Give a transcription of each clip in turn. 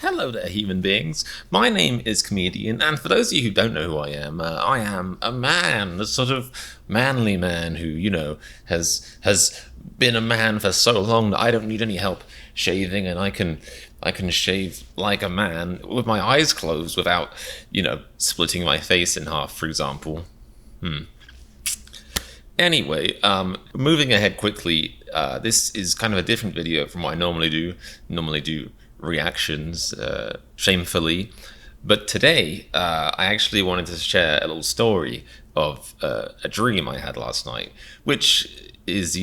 Hello there, human beings. My name is Comedian, and for those of you who don't know who I am a man, a sort of manly man who, has been a man for so long that I don't need any help shaving, and I can shave like a man with my eyes closed without, splitting my face in half, for example. Anyway, moving ahead quickly, this is kind of a different video from what I normally do. Normally do reactions, shamefully. But today, I actually wanted to share a little story of a dream I had last night, which is,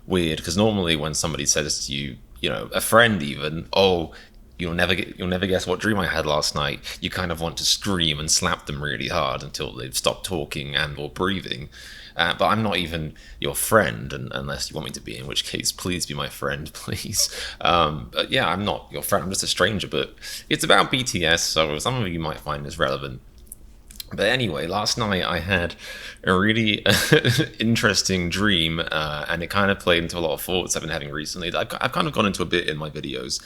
weird because normally when somebody says to you, a friend even, oh, you'll never guess what dream I had last night. You kind of want to scream and slap them really hard until they've stopped talking and or breathing. But I'm not even your friend, unless you want me to be. In which case, please be my friend, please. But yeah, I'm not your friend. I'm just a stranger. But it's about BTS, so some of you might find this relevant. But anyway, last night I had a really interesting dream, and it kind of played into a lot of thoughts I've been having recently that I've kind of gone into a bit in my videos.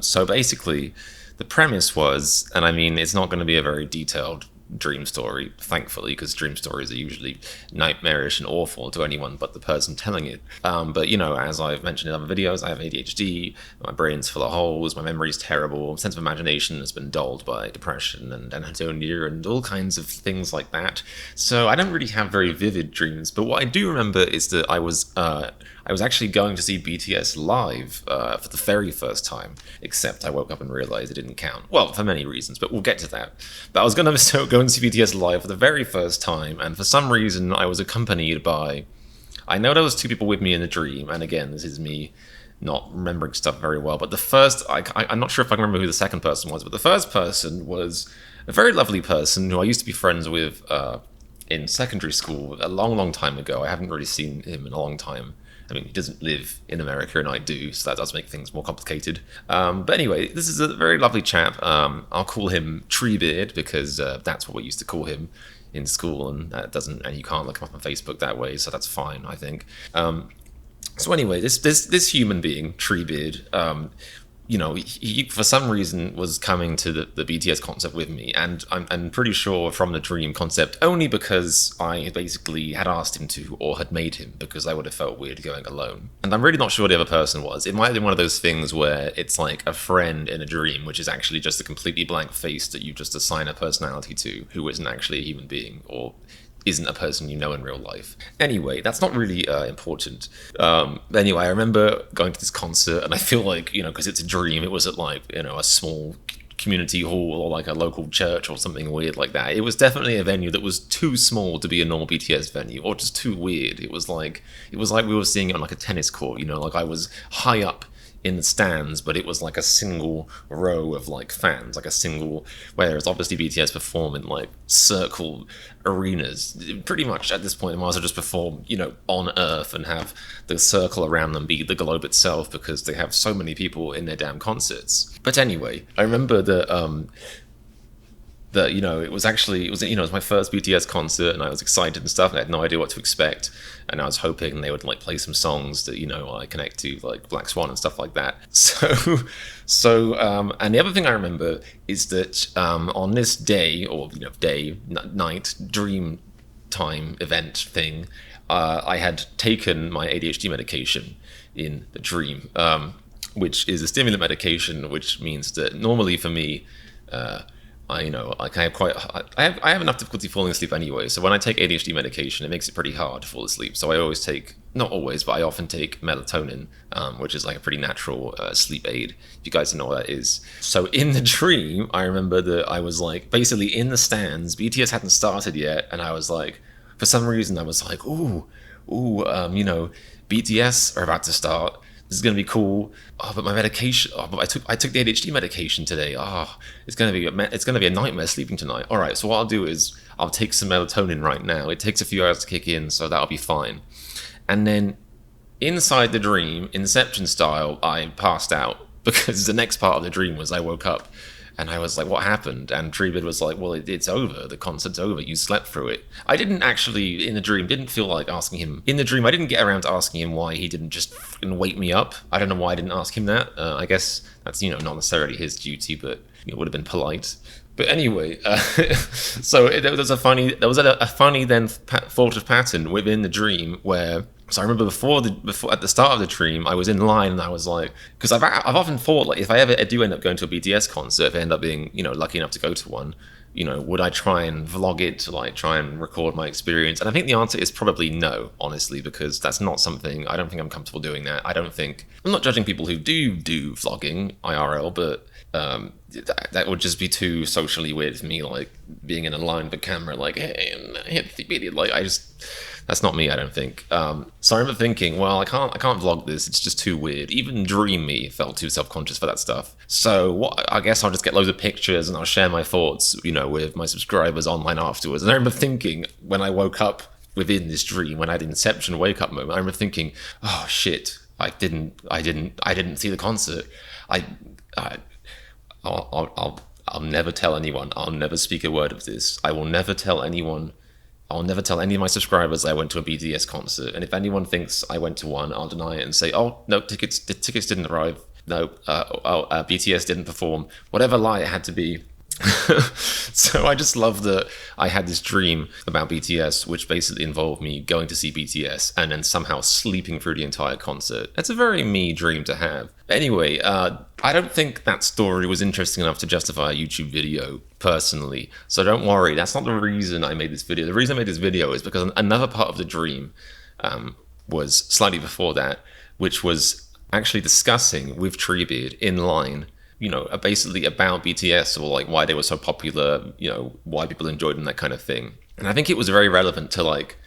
So basically, the premise was, and I mean, it's not going to be a very detailed dream story, thankfully, because dream stories are usually nightmarish and awful to anyone but the person telling it. But as I've mentioned in other videos, I have ADHD, my brain's full of holes, my memory's terrible, sense of imagination has been dulled by depression and anhedonia and all kinds of things like that. So I don't really have very vivid dreams, but what I do remember is that I was actually going to see BTS live for the very first time, except I woke up and realized it didn't count. Well, for many reasons, but we'll get to that. But I was going to go and see BTS live for the very first time, and for some reason I was accompanied by... I know there was two people with me in the dream, and again, this is me not remembering stuff very well, but the first... I'm not sure if I can remember who the second person was, but the first person was a very lovely person who I used to be friends with in secondary school a long, long time ago. I haven't really seen him in a long time. I mean, he doesn't live in America and I do, so that does make things more complicated. But anyway, this is a very lovely chap. I'll call him Treebeard because that's what we used to call him in school, and you can't look him up on Facebook that way, so that's fine, I think. So anyway, this human being, Treebeard, he for some reason was coming to the BTS concert with me, and I'm pretty sure from the dream concept only because I basically had asked him to or had made him, because I would have felt weird going alone. And I'm really not sure what the other person was. It might have been one of those things where it's like a friend in a dream, which is actually just a completely blank face that you just assign a personality to, who isn't actually a human being or isn't a person you know in real life. Anyway, that's not really important. Anyway, I remember going to this concert, and I feel like, because it's a dream, it was at like, a small community hall or like a local church or something weird like that. It was definitely a venue that was too small to be a normal BTS venue, or just too weird. It was like we were seeing it on like a tennis court, like I was high up in the stands, but it was like a single row of like fans, like a single, whereas obviously BTS perform in like circle arenas. Pretty much at this point, they might as well just perform, on Earth and have the circle around them be the globe itself, because they have so many people in their damn concerts. But anyway, I remember that it was my first BTS concert, and I was excited and stuff, and I had no idea what to expect, and I was hoping they would like play some songs that I connect to, like Black Swan and stuff like that. And the other thing I remember is that on this day, or night dream time event thing, I had taken my ADHD medication in the dream, which is a stimulant medication, which means that normally for me, I have enough difficulty falling asleep anyway, so when I take ADHD medication, it makes it pretty hard to fall asleep. So I always take, not always, but I often take melatonin, which is like a pretty natural sleep aid, if you guys know what that is. So in the dream, I remember that I was like basically in the stands, BTS hadn't started yet, and I was like, for some reason I was like, BTS are about to start. This is gonna be cool. Oh, but my medication. Oh, but I took the ADHD medication today. Oh, it's gonna be a nightmare sleeping tonight. All right. So what I'll do is I'll take some melatonin right now. It takes a few hours to kick in, so that'll be fine. And then inside the dream, Inception style, I passed out, because the next part of the dream was I woke up And I was like, what happened? And Treebid was like, well, it's over. The concert's over. You slept through it. I didn't actually, in the dream, didn't feel like asking him. In the dream, I didn't get around to asking him why he didn't just fucking wake me up. I don't know why I didn't ask him that. I guess that's, not necessarily his duty, but it would have been polite. But anyway, so there was a funny then thought of pattern within the dream where. So I remember before at the start of the dream, I was in line and I was like, because I've often thought like if I ever do end up going to a BTS concert, if I end up being lucky enough to go to one, would I try and vlog it to like try and record my experience? And I think the answer is probably no, honestly, because that's not something I don't think I'm comfortable doing. That I'm not judging people who do vlogging IRL, but that would just be too socially weird for me, like being in a line with a camera, like hey, and hit the video, like that's not me, I don't think. So I remember thinking, well, I can't vlog this. It's just too weird. Even Dream Me felt too self-conscious for that stuff. So I guess I'll just get loads of pictures and I'll share my thoughts, with my subscribers online afterwards. And I remember thinking when I woke up within this dream, when I had the Inception wake-up moment, I remember thinking, oh shit, I didn't see the concert. I'll never tell anyone. I'll never speak a word of this. I will never tell anyone. I'll never tell any of my subscribers I went to a BTS concert. And if anyone thinks I went to one, I'll deny it and say, oh, no, the tickets didn't arrive. No, BTS didn't perform. Whatever lie it had to be. So I just love that I had this dream about BTS, which basically involved me going to see BTS and then somehow sleeping through the entire concert. That's a very me dream to have. Anyway, I don't think that story was interesting enough to justify a YouTube video, personally. So don't worry, that's not the reason I made this video. The reason I made this video is because another part of the dream was slightly before that, which was actually discussing with Treebeard in line basically about BTS or like why they were so popular, why people enjoyed them, that kind of thing. And I think it was very relevant to like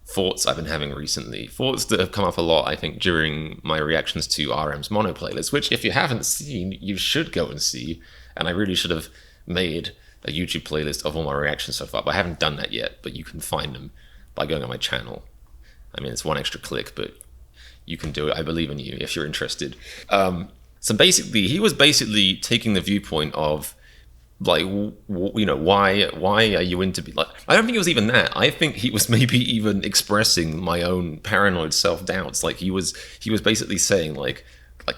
thoughts I've been having recently. Thoughts that have come up a lot, I think, during my reactions to RM's Mono playlist, which if you haven't seen, you should go and see. And I really should have made a YouTube playlist of all my reactions so far, but I haven't done that yet, but you can find them by going on my channel. I mean, it's one extra click, but you can do it. I believe in you if you're interested. So basically, he was basically taking the viewpoint of, like, why are you into like? I don't think it was even that. I think he was maybe even expressing my own paranoid self-doubts. Like he was basically saying like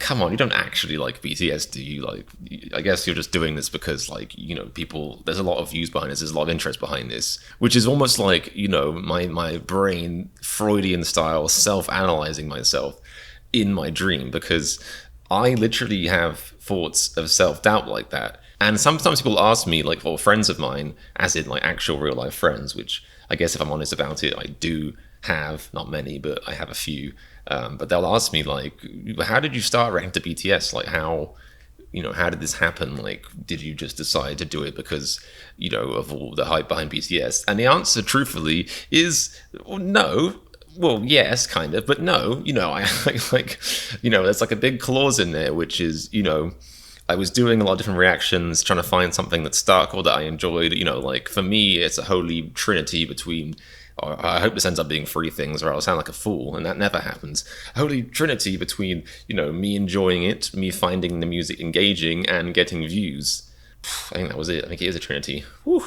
come on, you don't actually like BTS, do you? Like, I guess you're just doing this because like people. There's a lot of views behind this. There's a lot of interest behind this, which is almost like my brain Freudian style self-analyzing myself in my dream, because I literally have thoughts of self-doubt like that. And sometimes people ask me, like, or friends of mine, as in like actual real life friends, which I guess if I'm honest about it, I do have, not many, but I have a few. But they'll ask me like, how did you start reacting to BTS? Like how did this happen? Like, did you just decide to do it because, of all the hype behind BTS? And the answer, truthfully, is no. Well, yes, kind of, but no, I there's like a big clause in there, which is, I was doing a lot of different reactions, trying to find something that stuck or that I enjoyed. Like for me, it's a holy trinity between, or I hope this ends up being three things or I'll sound like a fool, and that never happens. Holy trinity between, me enjoying it, me finding the music engaging and getting views. I think that was it. I think it is a trinity. Whew.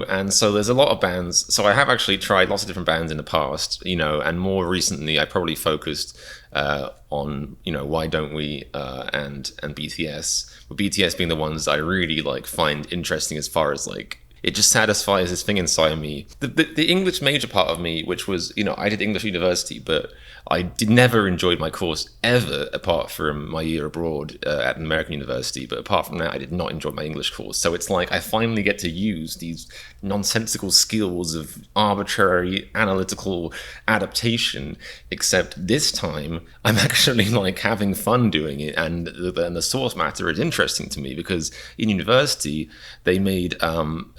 And so there's a lot of bands. So I have actually tried lots of different bands in the past, and more recently I probably focused on, Why Don't We and BTS, with BTS being the ones I really like find interesting as far as like, it just satisfies this thing inside of me. The English major part of me, which was, I did English university, but I never enjoyed my course ever, apart from my year abroad at an American university. But apart from that, I did not enjoy my English course. So it's like I finally get to use these nonsensical skills of arbitrary analytical adaptation, except this time I'm actually like having fun doing it. And the source matter is interesting to me because in university, they made,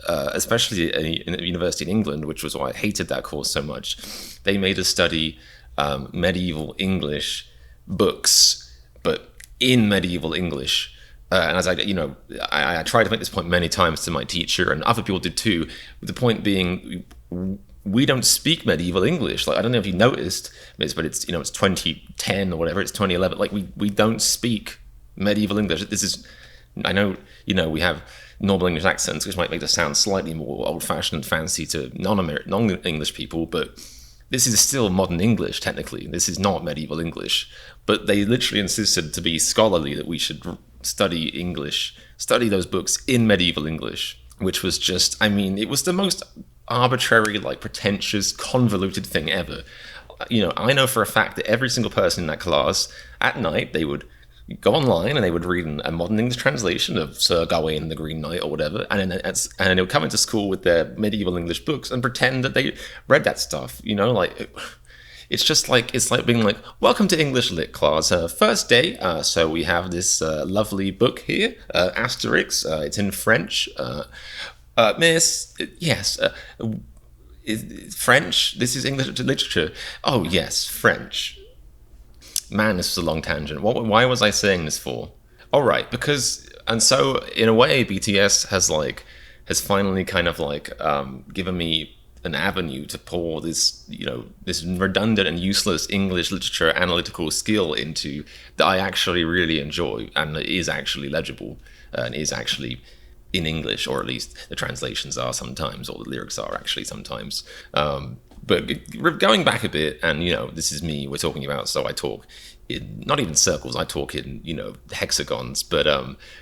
especially in a university in England, which was why I hated that course so much, they made us study medieval English books, but in medieval English. And as I tried to make this point many times to my teacher, and other people did too. The point being, we don't speak medieval English. Like, I don't know if you noticed this, but it's it's 2010 or whatever, it's 2011. Like we don't speak medieval English. This is I know, we have normal English accents, which might make us sound slightly more old-fashioned and fancy to non-English people, but this is still modern English, technically. This is not medieval English. But they literally insisted to be scholarly that we should study English, study those books in medieval English, which was just, I mean, it was the most arbitrary, like, pretentious, convoluted thing ever. I know for a fact that every single person in that class, at night, they would go online and they would read a modern English translation of Sir Gawain the Green Knight or whatever, and then they would come into school with their medieval English books and pretend that they read that stuff. It's just like, it's like being like, welcome to English Lit class, first day. So we have this lovely book here, Asterix. It's in French. Miss, yes. French. This is English literature. Oh yes, French. Man, this was a long tangent. Why was I saying this for? All right, because, and so in a way, BTS has finally kind of given me an avenue to pour this, this redundant and useless English literature analytical skill into that I actually really enjoy, and it is actually legible, and is actually in English, or at least the translations are sometimes, or the lyrics are actually sometimes. But going back a bit, and this is me we're talking about, so I talk in not even circles, I talk in hexagons. But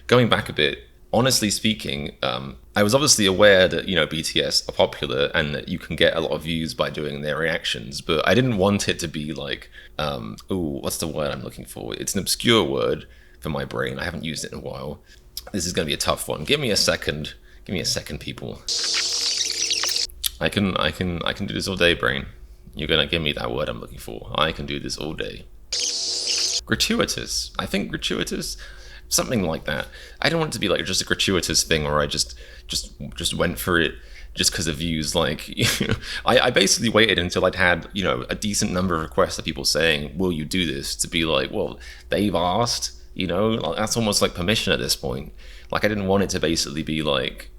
going back a bit, honestly speaking, I was obviously aware that BTS are popular and that you can get a lot of views by doing their reactions, but I didn't want it to be like, what's the word I'm looking for? It's an obscure word for my brain. I haven't used it in a while. This is going to be a tough one. Give me a second. Give me a second, people. I can do this all day, brain. You're gonna give me that word I'm looking for. I can do this all day. Gratuitous. I think gratuitous, something like that. I don't want it to be like just a gratuitous thing where I just went for it just because of views. I basically waited until I'd had a decent number of requests of people saying, "Will you do this?" to be like, well, they've asked. That's almost like permission at this point. I didn't want it to basically be like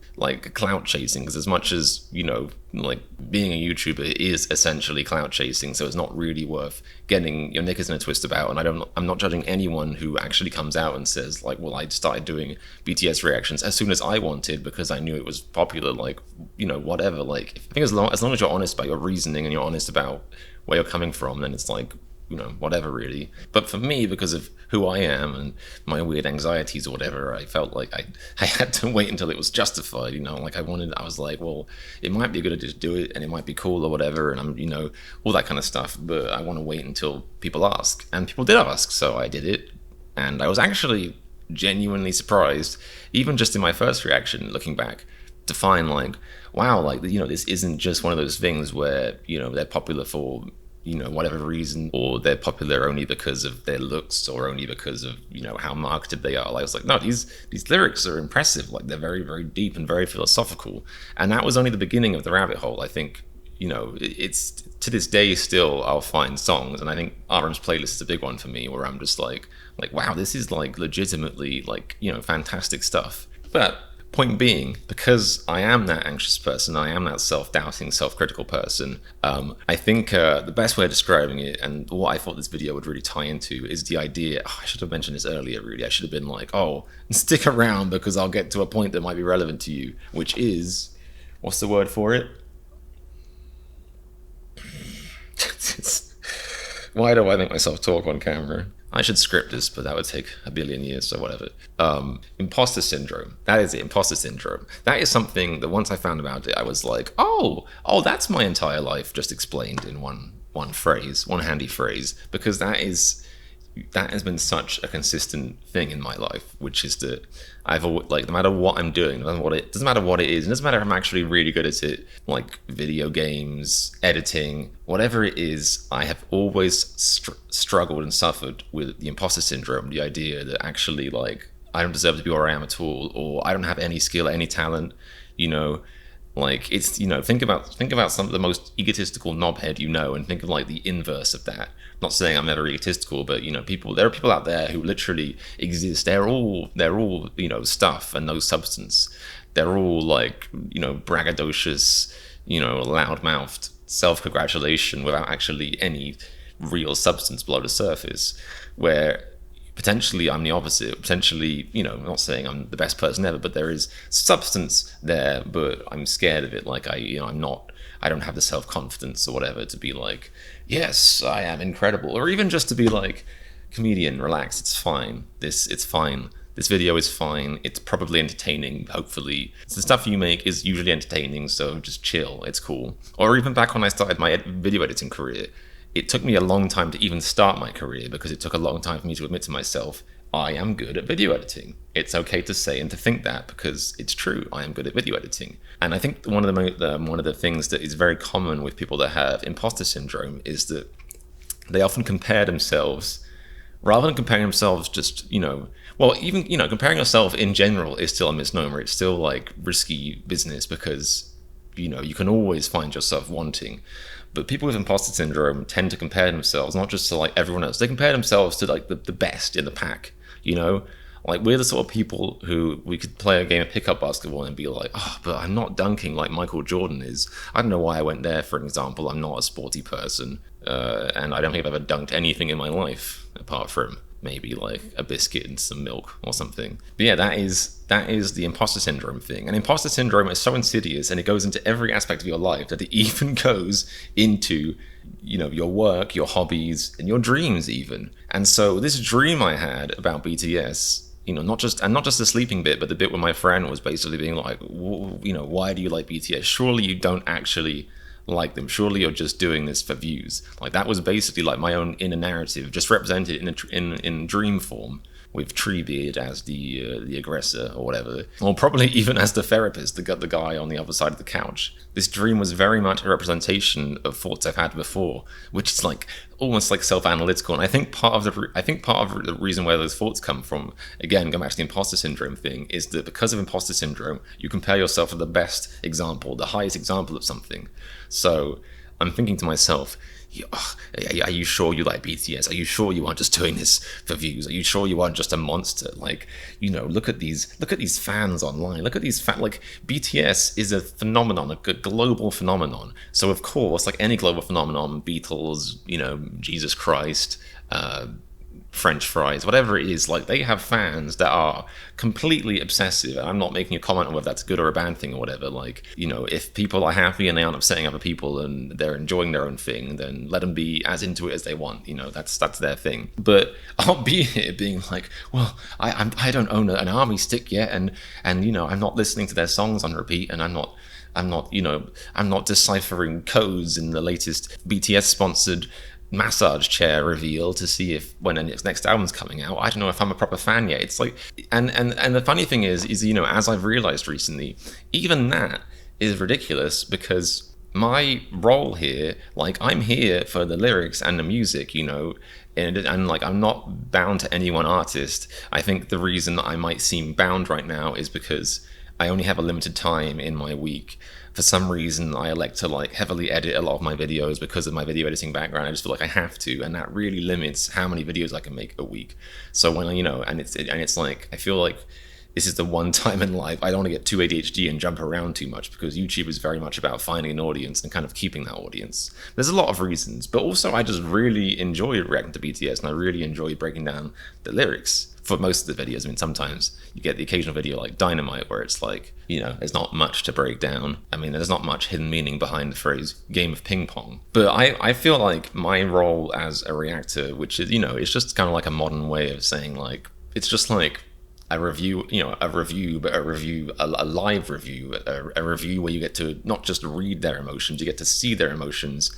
clout chasing, because as much as being a YouTuber is essentially clout chasing, so it's not really worth getting your knickers in a twist about. And I'm not judging anyone who actually comes out and says well, I started doing BTS reactions as soon as I wanted because I knew it was popular, whatever. I think as long as you're honest about your reasoning and you're honest about where you're coming from, then it's whatever really. But for me, because of who I am and my weird anxieties or whatever, I felt like I had to wait until it was justified. I was like, well, it might be a good idea to do it and it might be cool or whatever, and I'm all that kind of stuff, but I want to wait until people ask. And people did ask, so I did it. And I was actually genuinely surprised, even just in my first reaction looking back, to find wow, this isn't just one of those things where they're popular for whatever reason, or they're popular only because of their looks or only because of how marketed they are. I was like, no, these lyrics are impressive. They're very, very deep and very philosophical. And that was only the beginning of the rabbit hole. I think it's to this day still I'll find songs, and I think RM's playlist is a big one for me, where I'm just like wow, this is legitimately fantastic stuff. But point being, because I am that anxious person, I am that self-doubting, self-critical person, I think the best way of describing it, and what I thought this video would really tie into, is the idea, I should have mentioned this earlier really, I should have been stick around because I'll get to a point that might be relevant to you, which is, what's the word for it? Why do I make myself talk on camera? I should script this, but that would take a billion years, so whatever. Imposter syndrome. That is it, imposter syndrome. That is something that once I found about it, I was like, oh, that's my entire life just explained in one phrase, one handy phrase, because that has been such a consistent thing in my life, which is that I've always, no matter what I'm doing, it doesn't matter what it is, it doesn't matter if I'm actually really good at it, video games, editing, whatever it is, I have always struggled and suffered with the imposter syndrome, the idea that actually I don't deserve to be where I am at all, or I don't have any skill, any talent, it's think about some of the most egotistical knobhead and think of the inverse of that. Not saying I'm never egotistical, but there are people out there who literally exist. They're all stuff and no substance. They're all braggadocious, loud-mouthed self-congratulation without actually any real substance below the surface, where Potentially I'm the opposite. Potentially, I'm not saying I'm the best person ever, but there is substance there, but I'm scared of it. Like I don't have the self-confidence or whatever to be like, yes, I am incredible. Or even just to be like, comedian, relax, it's fine. It's fine. This video is fine. It's probably entertaining, hopefully. The stuff you make is usually entertaining, so just chill. It's cool. Or even back when I started my video editing career, it took me a long time to even start my career because it took a long time for me to admit to myself, I am good at video editing. It's okay to say and to think that because it's true. I am good at video editing. And I think one of the things that is very common with people that have imposter syndrome is that they often compare themselves, rather than comparing themselves just, even, comparing yourself in general is still a misnomer. It's still like risky business because, you can always find yourself wanting. But people with imposter syndrome tend to compare themselves not just to like everyone else. They compare themselves to like the best in the pack, Like we're the sort of people who we could play a game of pickup basketball and be like, oh, but I'm not dunking like Michael Jordan is. I don't know why I went there, for example. I'm not a sporty person. And I don't think I've ever dunked anything in my life apart from maybe like a biscuit and some milk or something. But yeah, that is the imposter syndrome thing. And imposter syndrome is so insidious and it goes into every aspect of your life that it even goes into, your work, your hobbies, and your dreams even. And so this dream I had about BTS, not just the sleeping bit, but the bit where my friend was basically being like, why do you like BTS? Surely you don't actually like them. Surely you're just doing this for views. Like that was basically like my own inner narrative, just represented in dream form, with Treebeard as the aggressor or whatever, or probably even as the therapist, the guy on the other side of the couch. This dream was very much a representation of thoughts I've had before, which is like almost like self-analytical. And I think part of the reason where those thoughts come from, again, going back to the imposter syndrome thing, is that because of imposter syndrome, you compare yourself to the best example, the highest example of something. So I'm thinking to myself, are you sure you like BTS? Are you sure you aren't just doing this for views? Are you sure you aren't just a monster? Like, look at these fans online. Look at these like BTS is a phenomenon, a global phenomenon. So of course, like any global phenomenon, Beatles, Jesus Christ, French fries, whatever it is, like they have fans that are completely obsessive. And I'm not making a comment on whether that's a good or a bad thing or whatever. Like, if people are happy and they aren't upsetting other people and they're enjoying their own thing, then let them be as into it as they want. That's their thing. But I'll be here being like, well, I don't own an army stick yet, and I'm not listening to their songs on repeat, and I'm not deciphering codes in the latest BTS sponsored massage chair reveal to see if when the next album's coming out. I don't know if I'm a proper fan yet. It's like, and the funny thing is as I've realized recently, even that is ridiculous because my role here, like I'm here for the lyrics and the music, and like I'm not bound to any one artist. I think the reason I might seem bound right now is because I only have a limited time in my week. For some reason, I elect to like heavily edit a lot of my videos because of my video editing background. I just feel like I have to, and that really limits how many videos I can make a week. So when it's like I feel like this is the one time in life I don't want to get too ADHD and jump around too much because YouTube is very much about finding an audience and kind of keeping that audience. There's a lot of reasons, but also I just really enjoy reacting to BTS and I really enjoy breaking down the lyrics. For most of the videos, sometimes you get the occasional video like Dynamite where it's like, there's not much to break down. There's not much hidden meaning behind the phrase game of ping pong. But I feel like my role as a reactor, which is, it's just kind of like a modern way of saying like, it's just like a review, a live review, a review where you get to not just read their emotions, you get to see their emotions,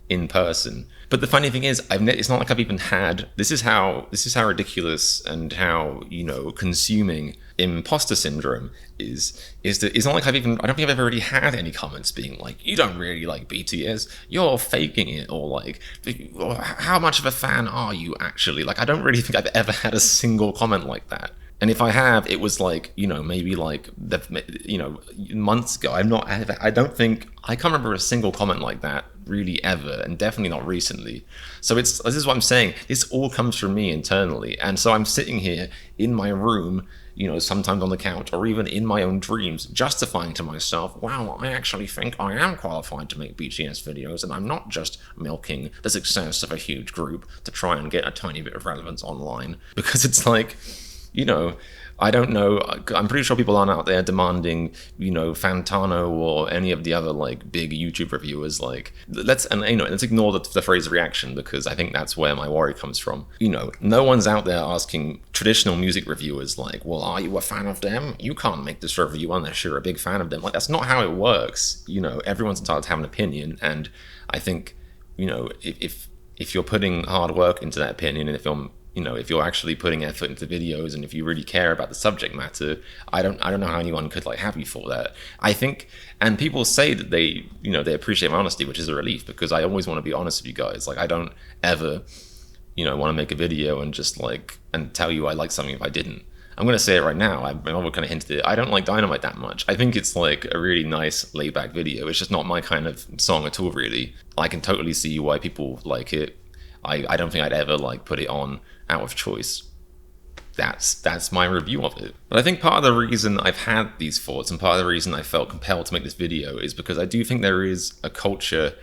in person. But the funny thing is, it's not like I've even had. This is how ridiculous and how consuming imposter syndrome is. That it's not like I don't think I've ever really had any comments being like, you don't really like BTS, you're faking it, or like, how much of a fan are you actually? Like, I don't really think I've ever had a single comment like that. And if I have, it was like, maybe like, months ago. I can't remember a single comment like that really ever, and definitely not recently. So this is what I'm saying. This all comes from me internally. And so I'm sitting here in my room, sometimes on the couch or even in my own dreams, justifying to myself, wow, I actually think I am qualified to make BTS videos, and I'm not just milking the success of a huge group to try and get a tiny bit of relevance online. Because it's like, I don't know. I'm pretty sure people aren't out there demanding, Fantano or any of the other like big YouTube reviewers. Like, let's ignore the phrase reaction, because I think that's where my worry comes from. No one's out there asking traditional music reviewers like, well, are you a fan of them? You can't make this review unless you're a big fan of them. Like, that's not how it works. Everyone's entitled to have an opinion, and I think, if you're putting hard work into that opinion, and if you're actually putting effort into videos, and if you really care about the subject matter, I don't know how anyone could like have you for that. I think, and people say that they appreciate my honesty, which is a relief, because I always want to be honest with you guys. Like, I don't ever, want to make a video and just and tell you I like something if I didn't. I'm going to say it right now. I kind of hinted it. I don't like Dynamite that much. I think it's like a really nice laid back video. It's just not my kind of song at all, really. I can totally see why people like it. I don't think I'd ever put it on out of choice. That's my review of it. But I think part of the reason I've had these thoughts, and part of the reason I felt compelled to make this video, is because I do think there is a culture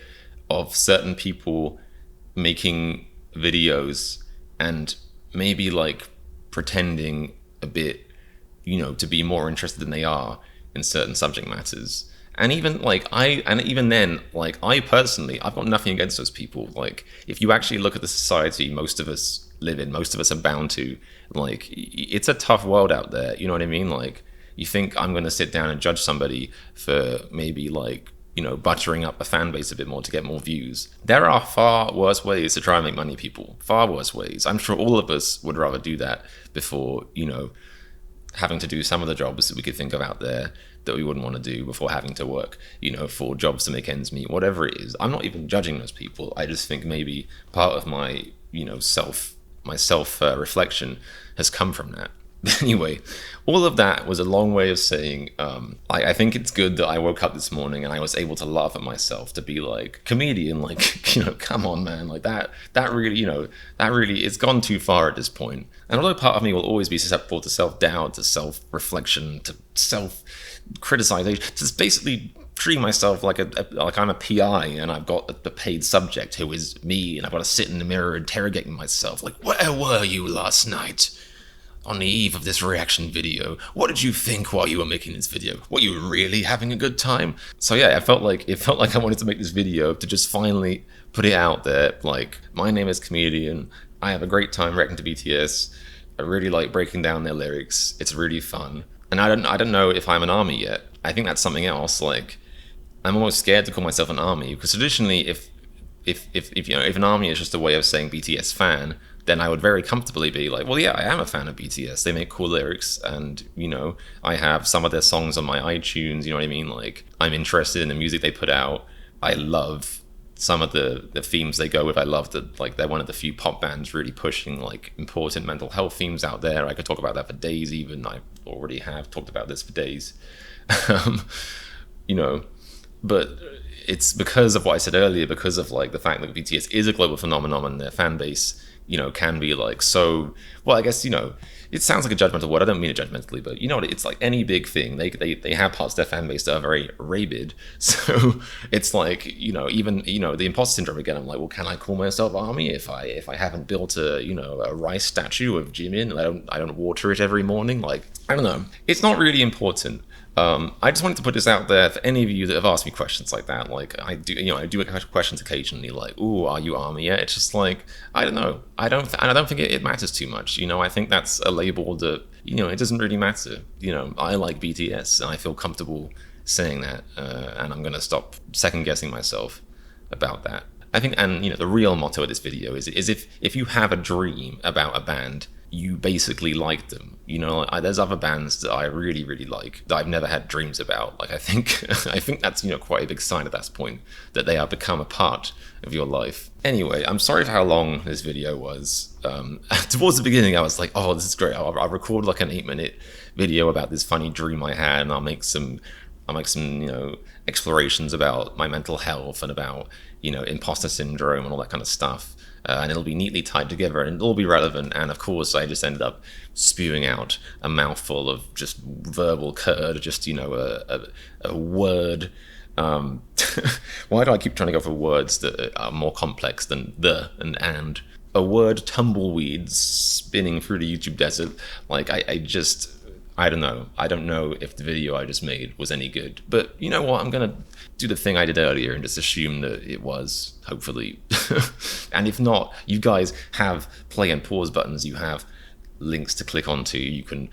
of certain people making videos and maybe pretending a bit, to be more interested than they are in certain subject matters. And even I personally, I've got nothing against those people. If you actually look at the society most of us live in, most of us are bound to, it's a tough world out there. You know what I mean? You think I'm going to sit down and judge somebody for maybe buttering up a fan base a bit more to get more views. There are far worse ways to try and make money, people. Far worse ways. I'm sure all of us would rather do that before, having to do some of the jobs that we could think of out there that we wouldn't want to do, before having to work, for jobs to make ends meet, whatever it is. I'm not even judging those people. I just think maybe part of my, self reflection has come from that. Anyway, all of that was a long way of saying, I think it's good that I woke up this morning and I was able to laugh at myself, to be comedian, come on, man, that really, it's gone too far at this point. And although part of me will always be susceptible to self-doubt, to self-reflection, to self-criticization, to basically treat myself like I'm a PI and I've got a paid subject who is me, and I've got to sit in the mirror interrogating myself, where were you last night? On the eve of this reaction video, what did you think while you were making this video? Were you really having a good time? So yeah, it felt like I wanted to make this video to just finally put it out there. My name is Comedian. I have a great time reacting to BTS. I really like breaking down their lyrics. It's really fun. And I don't know if I'm an army yet. I think that's something else. I'm almost scared to call myself an army, because traditionally, if an army is just a way of saying BTS fan, then I would very comfortably be well, yeah, I am a fan of BTS. They make cool lyrics, and, I have some of their songs on my iTunes, you know what I mean? I'm interested in the music they put out. I love some of the themes they go with. I love that, they're one of the few pop bands really pushing, important mental health themes out there. I could talk about that for days even. I already have talked about this for days. But it's because of what I said earlier, because of, the fact that BTS is a global phenomenon and their fan base, can be so, well, I guess, it sounds like a judgmental word. I don't mean it judgmentally, but it's any big thing. They have parts of their fan base that are very rabid. So it's even, the imposter syndrome again. I'm well, can I call myself army if I haven't built a rice statue of Jimin and I don't water it every morning? I don't know. It's not really important. I just wanted to put this out there for any of you that have asked me questions like that. I do get questions occasionally, ooh, are you army yet? It's just I don't know. I don't think it matters too much. I think that's a label that, it doesn't really matter. I like BTS and I feel comfortable saying that, and I'm going to stop second guessing myself about that. I think, and the real motto of this video is if you have a dream about a band, you basically like them. There's other bands that I really, really like that I've never had dreams about. I think that's, quite a big sign at that point that they have become a part of your life. Anyway, I'm sorry for how long this video was. Towards the beginning, I was oh, this is great. I'll record an 8-minute video about this funny dream I had, and I'll make some I make some, explorations about my mental health and about, imposter syndrome and all that kind of stuff. And it'll be neatly tied together and it'll all be relevant. And of course, I just ended up spewing out a mouthful of just verbal curd, just, a word. Why do I keep trying to go for words that are more complex than the and? A word tumbleweed spinning through the YouTube desert. Like, I don't know. I don't know if the video I just made was any good. But you know what? I'm going to do the thing I did earlier and just assume that it was, hopefully. And if not, you guys have play and pause buttons. You have links to click onto. You can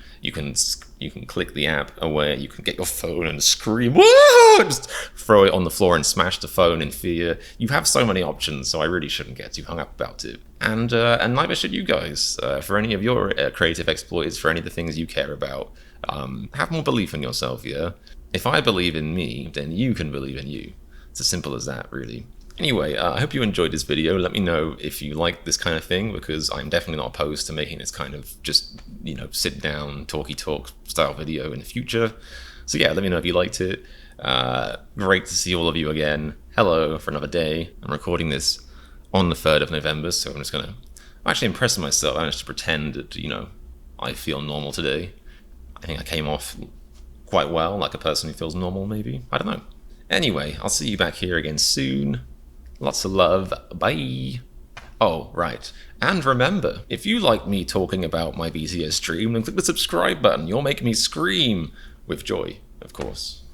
click the app where you can get your phone and scream, whoa! Just throw it on the floor and smash the phone in fear. You have so many options, so I really shouldn't get too hung up about it. And neither should you guys. For any of your creative exploits, for any of the things you care about, have more belief in yourself, yeah? If I believe in me, then you can believe in you. It's as simple as that, really. Anyway, I hope you enjoyed this video. Let me know if you like this kind of thing, because I'm definitely not opposed to making this kind of just, sit down, talky talk style video in the future. So yeah, let me know if you liked it. Great to see all of you again. Hello for another day. I'm recording this on the 3rd of November, so I'm just gonna actually impress myself. I managed to pretend that, I feel normal today. I think I came off quite well, like a person who feels normal, maybe. I don't know. Anyway, I'll see you back here again soon. Lots of love. Bye. Oh, right. And remember, if you like me talking about my BTS stream, then click the subscribe button. You'll make me scream with joy, of course.